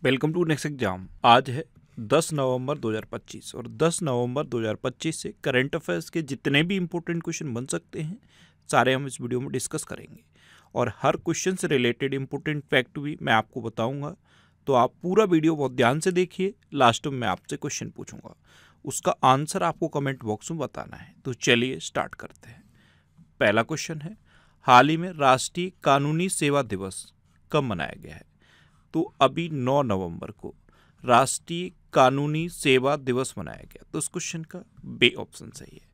Welcome to next exam. आज है 10 नवंबर 2025 और 10 नवंबर 2025 से करंट अफेयर्स के जितने भी इंपॉर्टेंट क्वेश्चन बन सकते हैं सारे हम इस वीडियो में डिस्कस करेंगे और हर क्वेश्चन से रिलेटेड इंपॉर्टेंट फैक्ट भी मैं आपको बताऊंगा। तो आप पूरा वीडियो बहुत ध्यान से देखिए। लास्ट में मैं आपसे क्वेश्चन पूछूंगा, उसका आंसर आपको कमेंट बॉक्स में बताना है। तो चलिए स्टार्ट करते हैं। पहला क्वेश्चन है, हाल ही में राष्ट्रीय कानूनी सेवा दिवस कब मनाया गया है? तो अभी 9 नवंबर को राष्ट्रीय कानूनी सेवा दिवस मनाया गया। तो इस क्वेश्चन का बी ऑप्शन सही है।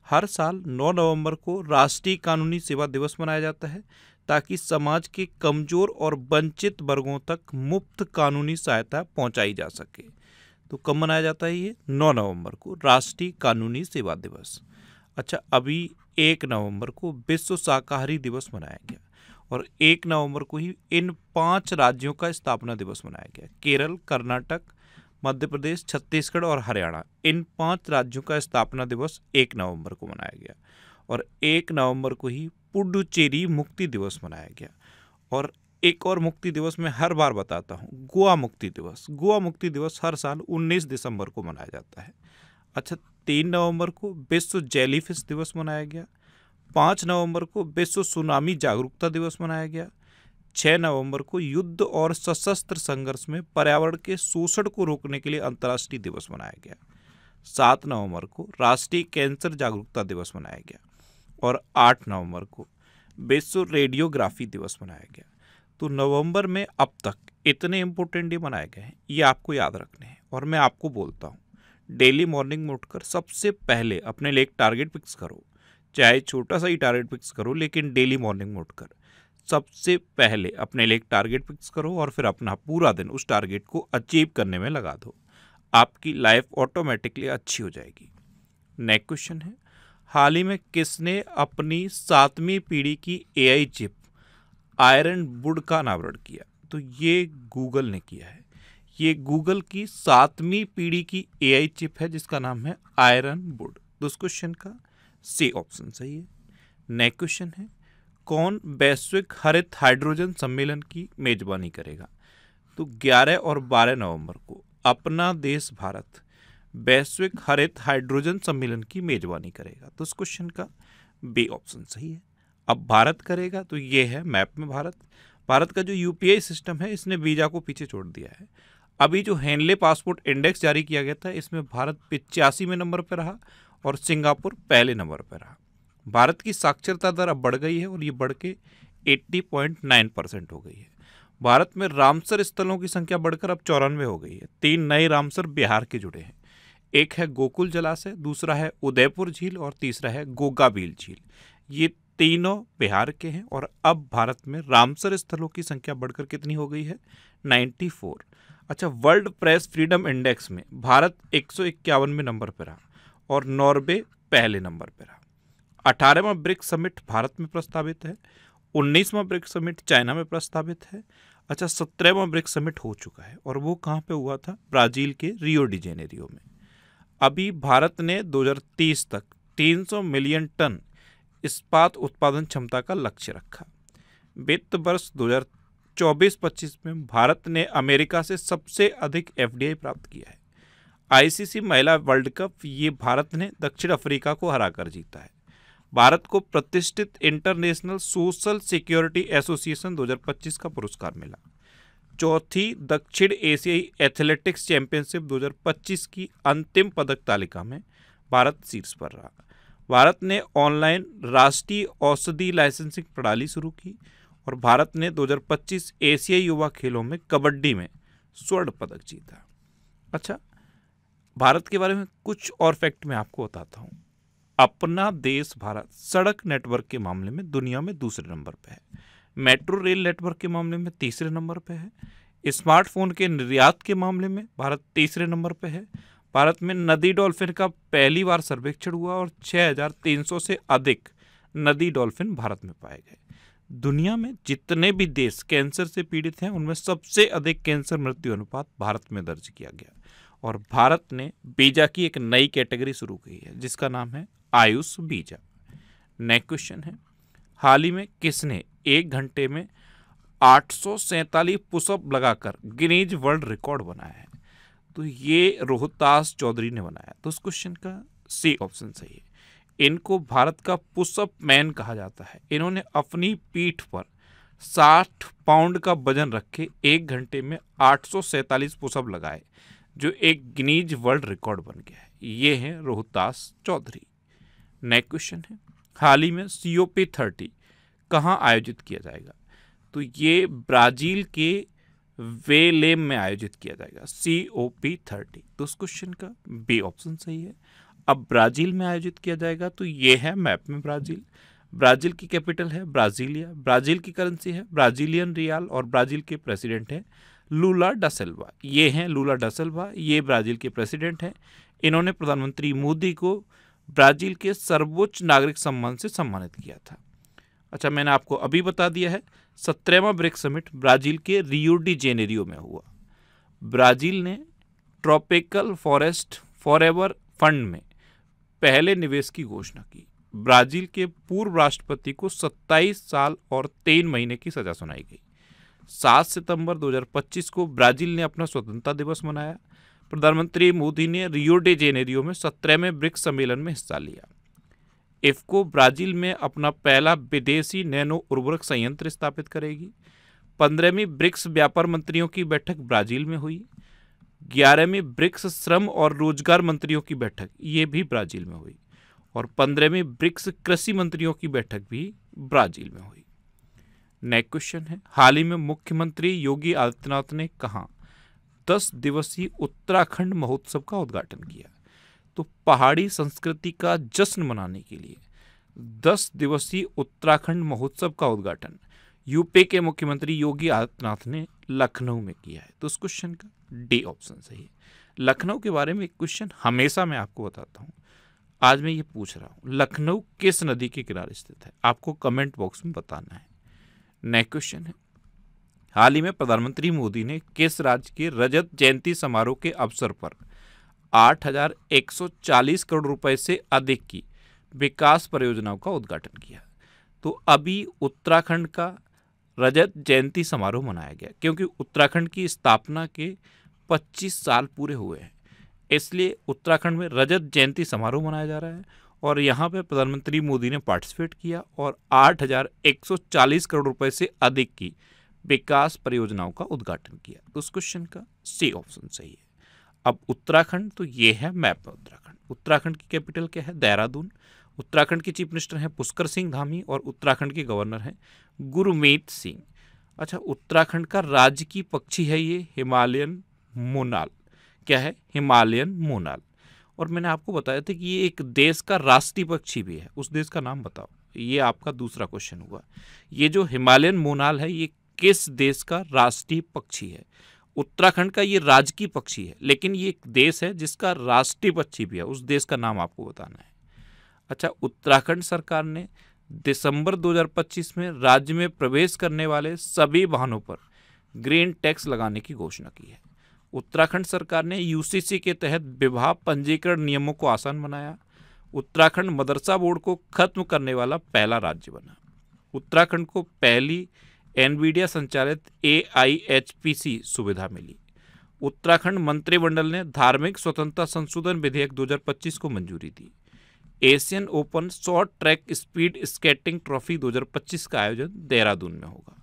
हर साल 9 नवंबर को राष्ट्रीय कानूनी सेवा दिवस मनाया जाता है ताकि समाज के कमजोर और वंचित वर्गों तक मुफ्त कानूनी सहायता पहुंचाई जा सके। तो कब मनाया जाता है ये? 9 नवंबर को राष्ट्रीय कानूनी सेवा दिवस। अच्छा, अभी 1 नवंबर को विश्व शाकाहारी दिवस मनाया गया और 1 नवंबर को ही इन 5 राज्यों का स्थापना दिवस मनाया गया। केरल, कर्नाटक, मध्य प्रदेश, छत्तीसगढ़ और हरियाणा, इन 5 राज्यों का स्थापना दिवस 1 नवंबर को मनाया गया। और 1 नवंबर को ही पुडुचेरी मुक्ति दिवस मनाया गया। और एक और मुक्ति दिवस मैं हर बार बताता हूँ, गोवा मुक्ति दिवस। गोवा मुक्ति दिवस हर साल 19 दिसंबर को मनाया जाता है। अच्छा, 3 नवंबर को विश्व जेलीफिश दिवस मनाया गया। 5 नवंबर को विश्व सुनामी जागरूकता दिवस मनाया गया। 6 नवंबर को युद्ध और सशस्त्र संघर्ष में पर्यावरण के शोषण को रोकने के लिए अंतर्राष्ट्रीय दिवस मनाया गया। 7 नवंबर को राष्ट्रीय कैंसर जागरूकता दिवस मनाया गया और 8 नवंबर को विश्व रेडियोग्राफी दिवस मनाया गया। तो नवंबर में अब तक इतने इंपॉर्टेंट डे मनाए गए हैं, ये आपको याद रखने हैं। और मैं आपको बोलता हूँ, डेली मॉर्निंग में उठकर सबसे पहले अपने लिए एक टारगेट फिक्स करो। चाहे छोटा सा ही टारगेट फिक्स करो, लेकिन डेली मॉर्निंग में उठकर सबसे पहले अपने लिए एक टारगेट फिक्स करो और फिर अपना पूरा दिन उस टारगेट को अचीव करने में लगा दो। आपकी लाइफ ऑटोमेटिकली अच्छी हो जाएगी। नेक्स्ट क्वेश्चन है, हाल ही में किसने अपनी 7वीं पीढ़ी की एआई चिप आयरन वुड का अनावरण किया? तो ये गूगल ने किया है। ये गूगल की 7वीं पीढ़ी की एआई चिप है जिसका नाम है आयरन वुड। तो उस क्वेश्चन का सी ऑप्शन सही है। नेक्स्ट क्वेश्चन है, कौन वैश्विक हरित हाइड्रोजन सम्मेलन की मेजबानी करेगा? तो 11 और 12 नवंबर को अपना देश भारत वैश्विक हरित हाइड्रोजन सम्मेलन की मेजबानी करेगा। तो इस क्वेश्चन का बी ऑप्शन सही है। अब भारत करेगा तो ये है मैप में भारत। भारत का जो यूपीआई सिस्टम है इसने वीजा को पीछे छोड़ दिया है। अभी जो हेनले पासपोर्ट इंडेक्स जारी किया गया था इसमें भारत 85वें नंबर पर रहा और सिंगापुर पहले नंबर पर रहा। भारत की साक्षरता दर अब बढ़ गई है और ये बढ़ के 80.9% हो गई है। भारत में रामसर स्थलों की संख्या बढ़कर अब 94 हो गई है। 3 नए रामसर बिहार के जुड़े हैं। एक है गोकुल जलाशय, दूसरा है उदयपुर झील और तीसरा है गोगाबील झील। ये तीनों बिहार के हैं और अब भारत में रामसर स्थलों की संख्या बढ़कर कितनी हो गई है? 94। अच्छा, वर्ल्ड प्रेस फ्रीडम इंडेक्स में भारत 151वें नंबर पर रहा और नॉर्वे पहले नंबर पर रहा। 18वां ब्रिक्स समिट भारत में प्रस्तावित है। 19वां ब्रिक्स समिट चाइना में प्रस्तावित है। अच्छा, 17वां ब्रिक्स समिट हो चुका है और वो कहाँ पे हुआ था? ब्राजील के रियो डी जेनेरियो में। अभी भारत ने 2030 तक 300 मिलियन टन इस्पात उत्पादन क्षमता का लक्ष्य रखा। वित्त वर्ष 2024-25 में भारत ने अमेरिका से सबसे अधिक एफडीआई प्राप्त किया है। आईसीसी महिला वर्ल्ड कप ये भारत ने दक्षिण अफ्रीका को हराकर जीता है। भारत को प्रतिष्ठित इंटरनेशनल सोशल सिक्योरिटी एसोसिएशन 2025 का पुरस्कार मिला। चौथी दक्षिण एशियाई एथलेटिक्स चैंपियनशिप 2025 की अंतिम पदक तालिका में भारत शीर्ष पर रहा। भारत ने ऑनलाइन राष्ट्रीय औषधि लाइसेंसिंग प्रणाली शुरू की और भारत ने 2025 एशियाई युवा खेलों में कबड्डी में स्वर्ण पदक जीता। अच्छा, भारत के बारे में कुछ और फैक्ट मैं आपको बताता हूँ। अपना देश भारत सड़क नेटवर्क के मामले में दुनिया में दूसरे नंबर पे है। मेट्रो रेल नेटवर्क के मामले में तीसरे नंबर पे है। स्मार्टफोन के निर्यात के मामले में भारत तीसरे नंबर पे है। भारत में नदी डॉल्फिन का पहली बार सर्वेक्षण हुआ और 6300 से अधिक नदी डॉल्फिन भारत में पाए गए। दुनिया में जितने भी देश कैंसर से पीड़ित हैं उनमें सबसे अधिक कैंसर मृत्यु अनुपात भारत में दर्ज किया गया और भारत ने वीजा की एक नई कैटेगरी शुरू की है जिसका नाम है आयुष वीजा। नेक्स्ट क्वेश्चन है, हाल ही में किसने 1 घंटे में 847 पुशअप लगाकर गिनीज वर्ल्ड रिकॉर्ड बनाया है? तो ये रोहतास चौधरी ने बनाया। तो इस क्वेश्चन का सी ऑप्शन सही है। इनको भारत का पुशअप मैन कहा जाता है। इन्होंने अपनी पीठ पर 60 पाउंड का वजन रख के 1 घंटे में 847 पुशअप लगाए, जो एक गिनीज वर्ल्ड रिकॉर्ड बन गया है। ये हैं रोहतास चौधरी। नेक्स्ट क्वेश्चन है, हाल ही में COP30 कहाँ आयोजित किया जाएगा? तो ये ब्राजील के वेलेम में आयोजित किया जाएगा, COP30। तो उस क्वेश्चन का बी ऑप्शन सही है। अब ब्राजील में आयोजित किया जाएगा, तो ये है मैप में ब्राजील। ब्राजील की कैपिटल है ब्राजीलिया, ब्राजील की करेंसी है ब्राजीलियन रियाल, और ब्राजील के प्रेसिडेंट हैं लूला डा सिल्वा। ये हैं लूला डा सिल्वा, ये ब्राजील के प्रेसिडेंट हैं। इन्होंने प्रधानमंत्री मोदी को ब्राजील के सर्वोच्च नागरिक सम्मान से सम्मानित किया था। अच्छा, मैंने आपको अभी बता दिया है 17वां ब्रिक्स समिट ब्राजील के रियो डी जेनेरियो में हुआ। ब्राजील ने ट्रॉपिकल फॉरेस्ट फॉरएवर फंड में पहले निवेश की घोषणा की। ब्राजील के पूर्व राष्ट्रपति को 27 साल और 3 महीने की सजा सुनाई गई। 7 सितंबर 2025 को ब्राजील ने अपना स्वतंत्रता दिवस मनाया। प्रधानमंत्री मोदी ने रियो डी जेनेरियो में 17वें ब्रिक्स सम्मेलन में हिस्सा लिया। इफ्को ब्राजील में अपना पहला विदेशी नैनो उर्वरक संयंत्र स्थापित करेगी। 15वीं ब्रिक्स व्यापार मंत्रियों की बैठक ब्राजील में हुई। 11वीं ब्रिक्स श्रम और रोजगार मंत्रियों की बैठक ये भी ब्राजील में हुई। और 15वीं ब्रिक्स कृषि मंत्रियों की बैठक भी ब्राजील में हुई। नेक्स्ट क्वेश्चन है, हाल ही में मुख्यमंत्री योगी आदित्यनाथ ने कहा 10 दिवसीय उत्तराखंड महोत्सव का उद्घाटन किया? तो पहाड़ी संस्कृति का जश्न मनाने के लिए 10 दिवसीय उत्तराखंड महोत्सव का उद्घाटन यूपी के मुख्यमंत्री योगी आदित्यनाथ ने लखनऊ में किया है। तो उस क्वेश्चन का डी ऑप्शन सही है। लखनऊ के बारे में एक क्वेश्चन हमेशा मैं आपको बताता हूँ, आज मैं ये पूछ रहा हूँ, लखनऊ किस नदी के किनारे स्थित है? आपको कमेंट बॉक्स में बताना है। नेक्स्ट क्वेश्चन है, हाल ही में प्रधानमंत्री मोदी ने किस राज्य के रजत जयंती समारोह के अवसर पर 8,140 करोड़ रुपए से अधिक की विकास परियोजनाओं का उद्घाटन किया? तो अभी उत्तराखंड का रजत जयंती समारोह मनाया गया, क्योंकि उत्तराखंड की स्थापना के 25 साल पूरे हुए हैं, इसलिए उत्तराखंड में रजत जयंती समारोह मनाया जा रहा है। और यहाँ पे प्रधानमंत्री मोदी ने पार्टिसिपेट किया और 8,140 करोड़ रुपए से अधिक की विकास परियोजनाओं का उद्घाटन किया। तो उस क्वेश्चन का सी ऑप्शन सही है। अब उत्तराखंड, तो ये है मैप में उत्तराखंड। उत्तराखंड की कैपिटल क्या है? देहरादून। उत्तराखंड के चीफ मिनिस्टर हैं पुष्कर सिंह धामी और उत्तराखंड के गवर्नर हैं गुरमीत सिंह। अच्छा, उत्तराखंड का राजकीय पक्षी है ये हिमालयन मोनाल। क्या है? हिमालयन मोनाल। और मैंने आपको बताया था कि ये एक देश का राष्ट्रीय पक्षी भी है, उस देश का नाम बताओ। ये आपका दूसरा क्वेश्चन हुआ। ये जो हिमालयन मोनाल है ये किस देश का राष्ट्रीय पक्षी है? उत्तराखंड का ये राजकीय पक्षी है, लेकिन ये एक देश है जिसका राष्ट्रीय पक्षी भी है, उस देश का नाम आपको बताना है। अच्छा, उत्तराखंड सरकार ने दिसंबर 2025 में राज्य में प्रवेश करने वाले सभी वाहनों पर ग्रीन टैक्स लगाने की घोषणा की है। उत्तराखंड सरकार ने UCC के तहत विवाह पंजीकरण नियमों को आसान बनाया। उत्तराखंड मदरसा बोर्ड को खत्म करने वाला पहला राज्य बना। उत्तराखंड को पहली NVIDIA संचालित AIHPC सुविधा मिली। उत्तराखंड मंत्रिमंडल ने धार्मिक स्वतंत्रता संशोधन विधेयक 2025 को मंजूरी दी। Asian open short track speed skating trophy 2025 का आयोजन देहरादून में होगा।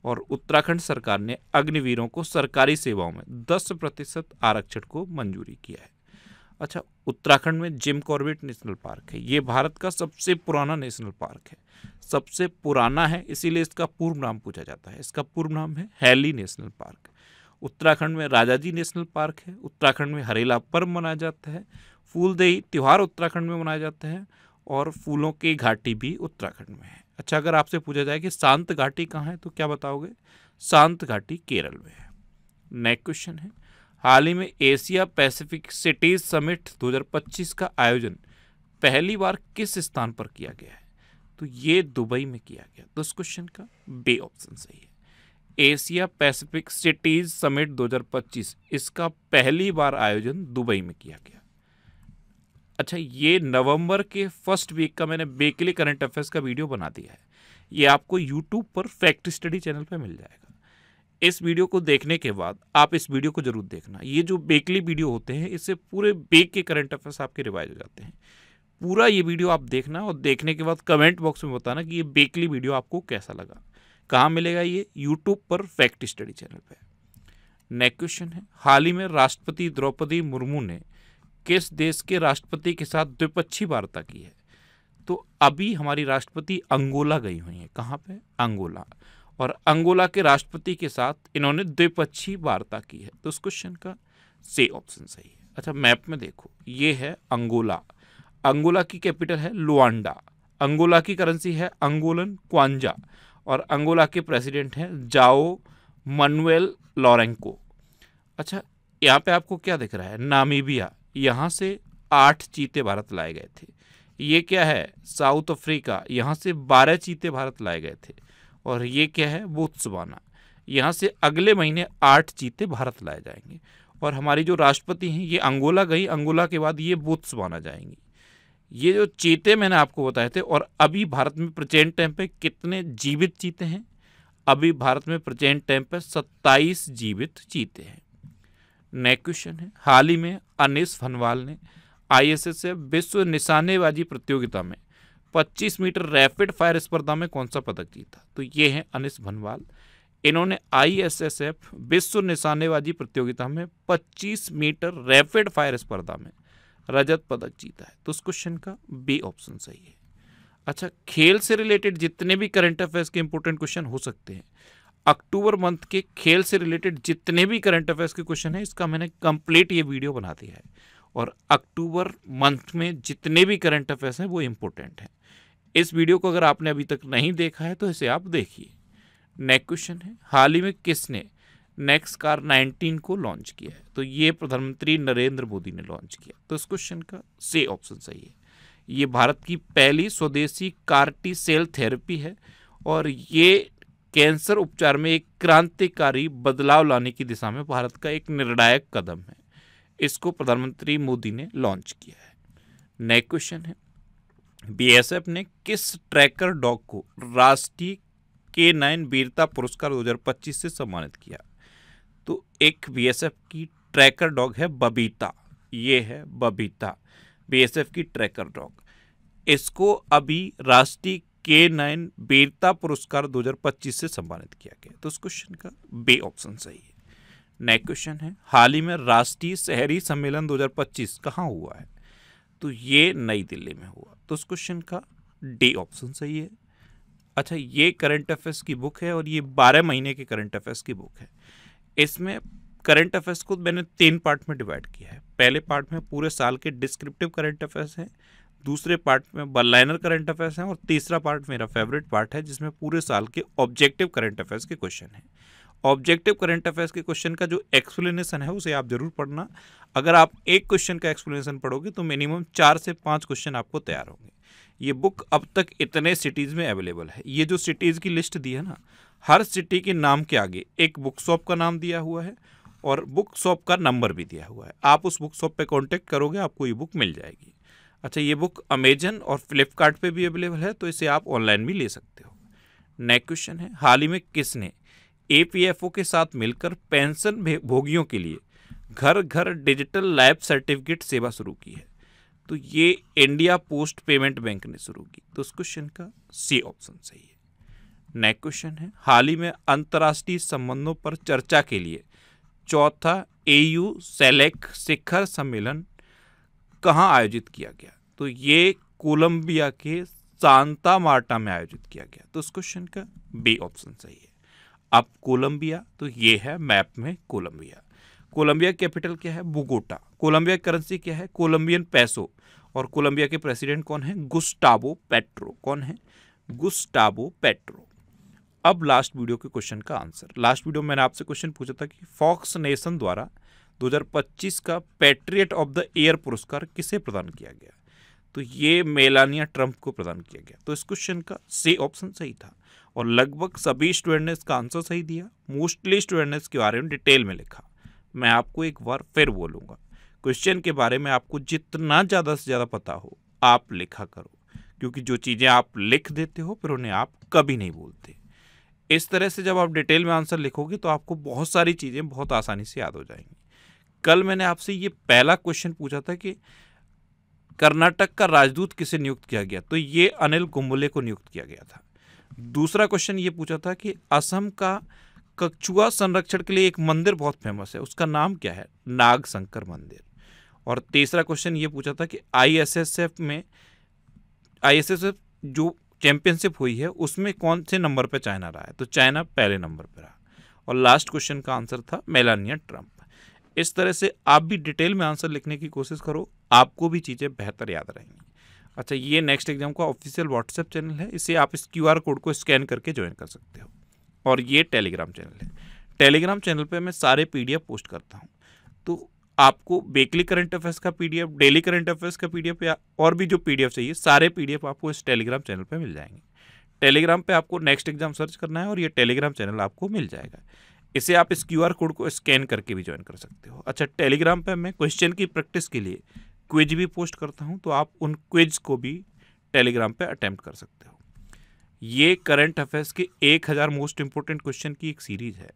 और उत्तराखंड सरकार ने अग्निवीरों को सरकारी सेवाओं में 10% आरक्षण को मंजूरी किया है। अच्छा, उत्तराखंड में जिम कॉर्बेट नेशनल पार्क है। ये भारत का सबसे पुराना नेशनल पार्क है, सबसे पुराना है, इसीलिए इसका पूर्व नाम पूछा जाता है। इसका पूर्व नाम है हैली नेशनल पार्क। उत्तराखंड में राजाजी नेशनल पार्क है। उत्तराखंड में हरेला पर्व मनाया जाता है। फूलदेई त्यौहार उत्तराखंड में मनाया जाता है और फूलों की घाटी भी उत्तराखंड में है। अच्छा, अगर आपसे पूछा जाए कि शांत घाटी कहाँ है तो क्या बताओगे? शांत घाटी केरल में है। नेक्स्ट क्वेश्चन है, हाल ही में एशिया पैसिफिक सिटीज समिट 2025 का आयोजन पहली बार किस स्थान पर किया गया है? तो ये दुबई में किया गया। तो इस क्वेश्चन का बी ऑप्शन सही है। एशिया पैसिफिक सिटीज समिट 2025 इसका पहली बार आयोजन दुबई में किया गया। अच्छा, ये नवंबर के फर्स्ट वीक का मैंने वीकली करंट अफेयर्स का वीडियो बना दिया है। ये आपको यूट्यूब पर फैक्ट स्टडी चैनल पर मिल जाएगा। इस वीडियो को देखने के बाद आप इस वीडियो को जरूर देखना। ये जो वीकली वीडियो होते हैं इससे पूरे वीक के करंट अफेयर्स आपके रिवाइज हो जाते हैं। पूरा ये वीडियो आप देखना और देखने के बाद कमेंट बॉक्स में बताना कि ये वीकली वीडियो आपको कैसा लगा। कहाँ मिलेगा ये? यूट्यूब पर फैक्ट स्टडी चैनल पे। नेक्स्ट क्वेश्चन है, हाल ही में राष्ट्रपति द्रौपदी मुर्मू ने किस देश के राष्ट्रपति के साथ द्विपक्षीय वार्ता की है? तो अभी हमारी राष्ट्रपति अंगोला गई हुई हैं। कहाँ पे? अंगोला। और अंगोला के राष्ट्रपति के साथ इन्होंने द्विपक्षीय वार्ता की है। तो उस क्वेश्चन का सी ऑप्शन सही है। अच्छा, मैप में देखो, ये है अंगोला। अंगोला की कैपिटल है लुआंडा। अंगोला की करेंसी है अंगोलन क्वांजा और अंगोला के प्रेसिडेंट हैं जाओ मनुएल लोरेंको। अच्छा, यहाँ पे आपको क्या दिख रहा है? नामीबिया। यहाँ से 8 चीते भारत लाए गए थे। ये क्या है? South Africa. यहाँ से 12 चीते भारत लाए गए थे। और ये क्या है? बोत्सवाना। यहाँ से अगले महीने 8 चीते भारत लाए जाएंगे। और हमारी जो राष्ट्रपति हैं ये अंगोला गई, अंगोला के बाद ये बोत्सवाना जाएंगी। ये जो चीते मैंने आपको बताए थे। और अभी भारत में प्रेजेंट टाइम पे कितने जीवित चीते हैं? अभी भारत में प्रेजेंट टाइम पे 27 जीवित चीते हैं। नेक्स्ट क्वेश्चन है, हाल ही में अनीस भनवाल ने ISSF विश्व निशानेबाजी प्रतियोगिता में 25 मीटर रैपिड फायर स्पर्धा में कौन सा पदक जीता? तो ये है अनीस भनवाल। इन्होंने ISSF विश्व निशानेबाजी प्रतियोगिता में 25 मीटर रैपिड फायर स्पर्धा में रजत पदक जीता है। तो उस क्वेश्चन का बी ऑप्शन सही है। अच्छा, खेल से रिलेटेड जितने भी करंट अफेयर्स के इंपॉर्टेंट क्वेश्चन हो सकते हैं, अक्टूबर मंथ के खेल से रिलेटेड जितने भी करंट अफेयर्स के क्वेश्चन हैं, इसका मैंने कंप्लीट ये वीडियो बना दिया है। और अक्टूबर मंथ में जितने भी करंट अफेयर्स हैं वो इम्पोर्टेंट हैं। इस वीडियो को अगर आपने अभी तक नहीं देखा है तो इसे आप देखिए। नेक्स्ट क्वेश्चन है, हाल ही में किसने नेक्स्ट कार 19 को लॉन्च किया है? तो ये प्रधानमंत्री नरेंद्र मोदी ने लॉन्च किया। तो इस क्वेश्चन का सी ऑप्शन सही है। ये भारत की पहली स्वदेशी कार टी सेल थेरेपी है और ये कैंसर उपचार में एक क्रांतिकारी बदलाव लाने की दिशा में भारत का एक निर्णायक कदम है। इसको प्रधानमंत्री मोदी ने लॉन्च किया है। नेक्स्ट क्वेश्चन है, BSF ने किस ट्रैकर डॉग को राष्ट्रीय K9 वीरता पुरस्कार 2025 से सम्मानित किया? तो एक BSF की ट्रैकर डॉग है बबीता। ये है बबीता, BSF की ट्रैकर डॉग। इसको अभी राष्ट्रीय K9 वीरता पुरस्कार 2025 से सम्मानित किया गया। तो उस क्वेश्चन का बी ऑप्शन सही है। नेक्स्ट क्वेश्चन है, हाल ही में राष्ट्रीय शहरी सम्मेलन 2025 कहाँ हुआ है? तो ये नई दिल्ली में हुआ। तो उस क्वेश्चन का डी ऑप्शन सही है। अच्छा, ये करंट अफेयर्स की बुक है और ये 12 महीने के करंट अफेयर्स की बुक है। इसमें करंट अफेयर्स को मैंने 3 पार्ट में डिवाइड किया है। पहले पार्ट में पूरे साल के डिस्क्रिप्टिव करंट अफेयर्स हैं, दूसरे पार्ट में वन लाइनर करंट अफेयर्स हैं और तीसरा पार्ट मेरा फेवरेट पार्ट है जिसमें पूरे साल के ऑब्जेक्टिव करंट अफेयर्स के क्वेश्चन हैं। ऑब्जेक्टिव करंट अफेयर्स के क्वेश्चन का जो एक्सप्लेनेशन है उसे आप जरूर पढ़ना। अगर आप एक क्वेश्चन का एक्सप्लेनेशन पढ़ोगे तो मिनिमम 4 से 5 क्वेश्चन आपको तैयार होंगे। ये बुक अब तक इतने सिटीज़ में अवेलेबल है। ये जो सिटीज़ की लिस्ट दी है ना, हर सिटी के नाम के आगे एक बुक शॉप का नाम दिया हुआ है और बुक शॉप का नंबर भी दिया हुआ है। आप उस बुक शॉप पे कांटेक्ट करोगे, आपको ये बुक मिल जाएगी। अच्छा, ये बुक अमेजन और फ्लिपकार्ट पे भी अवेलेबल है, तो इसे आप ऑनलाइन भी ले सकते हो। नेक्स्ट क्वेश्चन है, हाल ही में किसने APFO के साथ मिलकर पेंशन भोगियों के लिए घर घर डिजिटल लाइफ सर्टिफिकेट सेवा शुरू की है? तो ये इंडिया पोस्ट पेमेंट बैंक ने शुरू की। तो उस क्वेश्चन का सी ऑप्शन सही है। नेक्स्ट क्वेश्चन है, हाल ही में अंतर्राष्ट्रीय संबंधों पर चर्चा के लिए चौथा AU सेलेक शिखर सम्मेलन कहाँ आयोजित किया गया? तो ये कोलंबिया के सांता मार्टा में आयोजित किया गया। तो उस क्वेश्चन का बी ऑप्शन सही है। अब कोलंबिया, तो ये है मैप में कोलंबिया। कोलंबिया कैपिटल क्या है? बोगोटा। कोलंबिया की करेंसी क्या है? कोलंबियन पैसो। और कोलंबिया के प्रेसिडेंट कौन है? गुस्टावो पेट्रो। कौन है? गुस्टावो पेट्रो। अब लास्ट वीडियो के क्वेश्चन का आंसर। लास्ट वीडियो में मैंने आपसे क्वेश्चन पूछा था कि फॉक्स नेशन द्वारा 2025 का पैट्रियट ऑफ द ईयर पुरस्कार किसे प्रदान किया गया? तो ये मेलानिया ट्रंप को प्रदान किया गया। तो इस क्वेश्चन का सी ऑप्शन सही था और लगभग सभी स्टूडेंट ने इसका आंसर सही दिया। मोस्टली स्टूडेंट ने इसके बारे में डिटेल में लिखा। मैं आपको एक बार फिर बोलूँगा, क्वेश्चन के बारे में आपको जितना ज़्यादा से ज़्यादा पता हो आप लिखा करो, क्योंकि जो चीज़ें आप लिख देते हो फिर उन्हें आप कभी नहीं बोलते। इस तरह से जब आप डिटेल में आंसर लिखोगे तो आपको बहुत सारी चीज़ें बहुत आसानी से याद हो जाएंगी। कल मैंने आपसे ये पहला क्वेश्चन पूछा था कि कर्नाटक का राजदूत किसे नियुक्त किया गया, तो ये अनिल कुंबले को नियुक्त किया गया था। दूसरा क्वेश्चन ये पूछा था कि असम का कछुआ संरक्षण के लिए एक मंदिर बहुत फेमस है, उसका नाम क्या है, नाग शंकर मंदिर। और तीसरा क्वेश्चन ये पूछा था कि आईएसएसएफ जो चैंपियनशिप हुई है उसमें कौन से नंबर पे चाइना रहा है, तो चाइना पहले नंबर पे रहा। और लास्ट क्वेश्चन का आंसर था मेलानिया ट्रंप। इस तरह से आप भी डिटेल में आंसर लिखने की कोशिश करो, आपको भी चीज़ें बेहतर याद रहेंगी। अच्छा, ये नेक्स्ट एग्जाम का ऑफिशियल व्हाट्सएप चैनल है, इसे आप इस क्यूआर कोड को स्कैन करके ज्वाइन कर सकते हो। और ये टेलीग्राम चैनल है, टेलीग्राम चैनल पे मैं सारे पीडीएफ पोस्ट करता हूँ। तो आपको वीकली करंट अफेयर्स का पीडीएफ, डेली करंट अफेयर्स का पीडीएफ या और भी जो पीडीएफ चाहिए, सारे पीडीएफ आपको इस टेलीग्राम चैनल पे मिल जाएंगे। टेलीग्राम पे आपको नेक्स्ट एग्जाम सर्च करना है और ये टेलीग्राम चैनल आपको मिल जाएगा। इसे आप इस क्यूआर कोड को स्कैन करके भी ज्वाइन कर सकते हो। अच्छा, टेलीग्राम पे मैं क्वेश्चन की प्रैक्टिस के लिए क्विज भी पोस्ट करता हूँ, तो आप उन क्विज को भी टेलीग्राम पे अटेम्प्ट कर सकते हो। ये करंट अफेयर्स के 1000 मोस्ट इंपोर्टेंट क्वेश्चन की एक सीरीज है।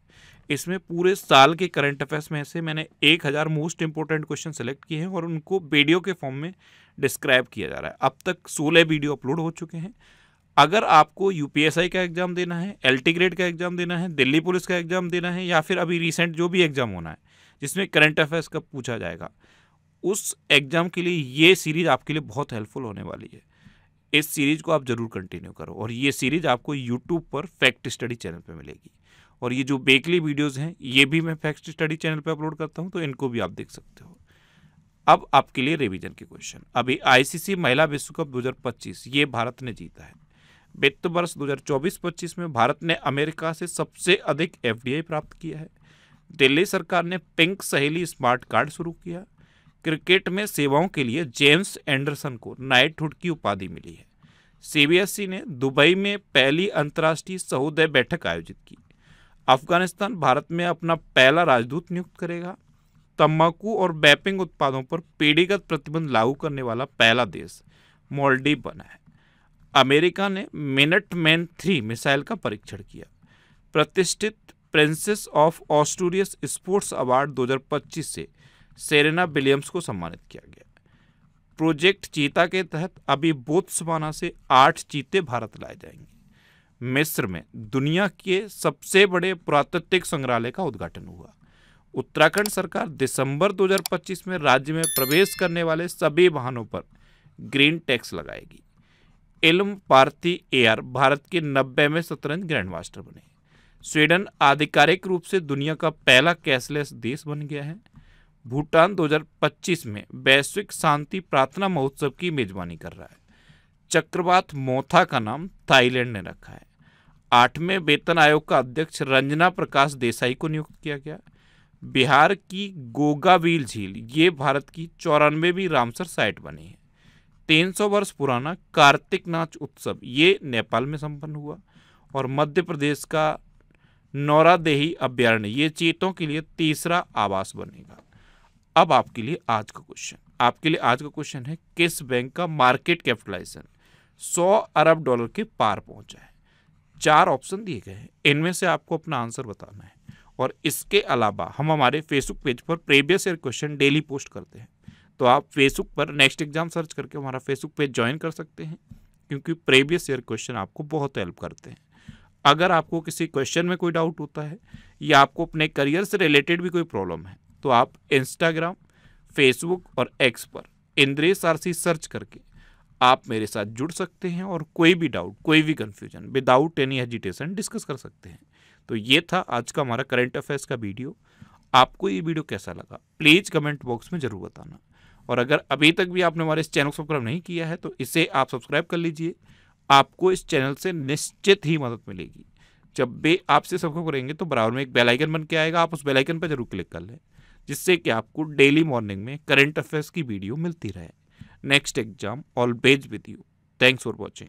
इसमें पूरे साल के करंट अफेयर्स में से मैंने 1000 मोस्ट इंपोर्टेंट क्वेश्चन सेलेक्ट किए हैं और उनको वीडियो के फॉर्म में डिस्क्राइब किया जा रहा है। अब तक 16 वीडियो अपलोड हो चुके हैं। अगर आपको यूपीएसआई का एग्जाम देना है, एलटी ग्रेड का एग्जाम देना है, दिल्ली पुलिस का एग्जाम देना है, या फिर अभी रिसेंट जो भी एग्जाम होना है जिसमें करंट अफेयर्स का पूछा जाएगा, उस एग्जाम के लिए ये सीरीज आपके लिए बहुत हेल्पफुल होने वाली है। इस सीरीज को आप जरूर कंटिन्यू करो। और ये सीरीज आपको यूट्यूब पर फैक्ट स्टडी चैनल पे मिलेगी। और ये जो वीकली वीडियोस हैं ये भी मैं फैक्ट स्टडी चैनल पे अपलोड करता हूँ, तो इनको भी आप देख सकते हो। अब आपके लिए रिवीजन के क्वेश्चन। अभी आईसीसी महिला विश्व कप 2025 ये भारत ने जीता है। वित्त वर्ष 2024-25 में भारत ने अमेरिका से सबसे अधिक एफडीआई प्राप्त किया है। दिल्ली सरकार ने पिंक सहेली स्मार्ट कार्ड शुरू किया। क्रिकेट में सेवाओं के लिए जेम्स एंडरसन को नाइटहुड की उपाधि मिली है। सीबीएसई ने दुबई में पहली अंतर्राष्ट्रीय सहोदय बैठक आयोजित की। अफगानिस्तान भारत में अपना पहला राजदूत नियुक्त करेगा। तंबाकू और वैपिंग उत्पादों पर पीढ़ीगत प्रतिबंध लागू करने वाला पहला देश मालदीव बना है। अमेरिका ने मिनटमैन 3 मिसाइल का परीक्षण किया। प्रतिष्ठित प्रिंसेस ऑफ ऑस्ट्रेलियस स्पोर्ट्स अवार्ड 2025 से सेरेना विलियम्स को सम्मानित किया गया। प्रोजेक्ट चीता के तहत अभी बोत्सवाना से 8 चीते भारत लाए जाएंगे। मिस्र में दुनिया के सबसे बड़े पुरातात्विक संग्रहालय का उद्घाटन हुआ। उत्तराखंड सरकार दिसंबर 2025 में राज्य में प्रवेश करने वाले सभी वाहनों पर ग्रीन टैक्स लगाएगी। इल्म पार्थी एआर भारत के 90वें शतरंज ग्रैंडमास्टर बने। स्वीडन आधिकारिक रूप से दुनिया का पहला कैशलेस देश बन गया है। भूटान 2025 में वैश्विक शांति प्रार्थना महोत्सव की मेजबानी कर रहा है। चक्रवात मोथा का नाम थाईलैंड ने रखा है। 8वें वेतन आयोग का अध्यक्ष रंजना प्रकाश देसाई को नियुक्त किया गया। बिहार की गोगावील झील ये भारत की 94वीं रामसर साइट बनी है। 300 वर्ष पुराना कार्तिक नाच उत्सव ये नेपाल में संपन्न हुआ। और मध्य प्रदेश का नौरादेही अभ्यारण्य ये चीतों के लिए तीसरा आवास बनेगा। अब आपके लिए आज का क्वेश्चन है, किस बैंक का मार्केट कैपिटलाइजेशन 100 अरब डॉलर के पार पहुंचा है? 4 ऑप्शन दिए गए हैं, इनमें से आपको अपना आंसर बताना है। और इसके अलावा हम हमारे फेसबुक पेज पर previous year question daily post करते हैं, तो आप फेसबुक पर नेक्स्ट एग्जाम सर्च करके हमारा फेसबुक पेज ज्वाइन कर सकते हैं, क्योंकि प्रीवियस ईयर क्वेश्चन आपको बहुत हेल्प करते हैं। अगर आपको किसी क्वेश्चन में कोई डाउट होता है या आपको अपने करियर से रिलेटेड भी कोई प्रॉब्लम है, तो आप इंस्टाग्राम, फेसबुक और एक्स पर इंद्रेश आरसी सर्च करके आप मेरे साथ जुड़ सकते हैं और कोई भी डाउट, कोई भी confusion without any hesitation discuss कर सकते हैं। तो ये था आज का हमारा करंट अफेयर्स का वीडियो। आपको ये वीडियो कैसा लगा प्लीज़ कमेंट बॉक्स में ज़रूर बताना। और अगर अभी तक भी आपने हमारे इस चैनल को सब्सक्राइब नहीं किया है तो इसे आप सब्सक्राइब कर लीजिए। आपको इस चैनल से निश्चित ही मदद मिलेगी। जब भी आपसे सब्सक्राइब करेंगे तो बराबर में एक बेल आइकन बन के आएगा, आप उस बेल आइकन पर जरूर क्लिक कर लें, जिससे कि आपको डेली मॉर्निंग में करंट अफेयर्स की वीडियो मिलती रहे। Next exam always with you. Thanks for watching.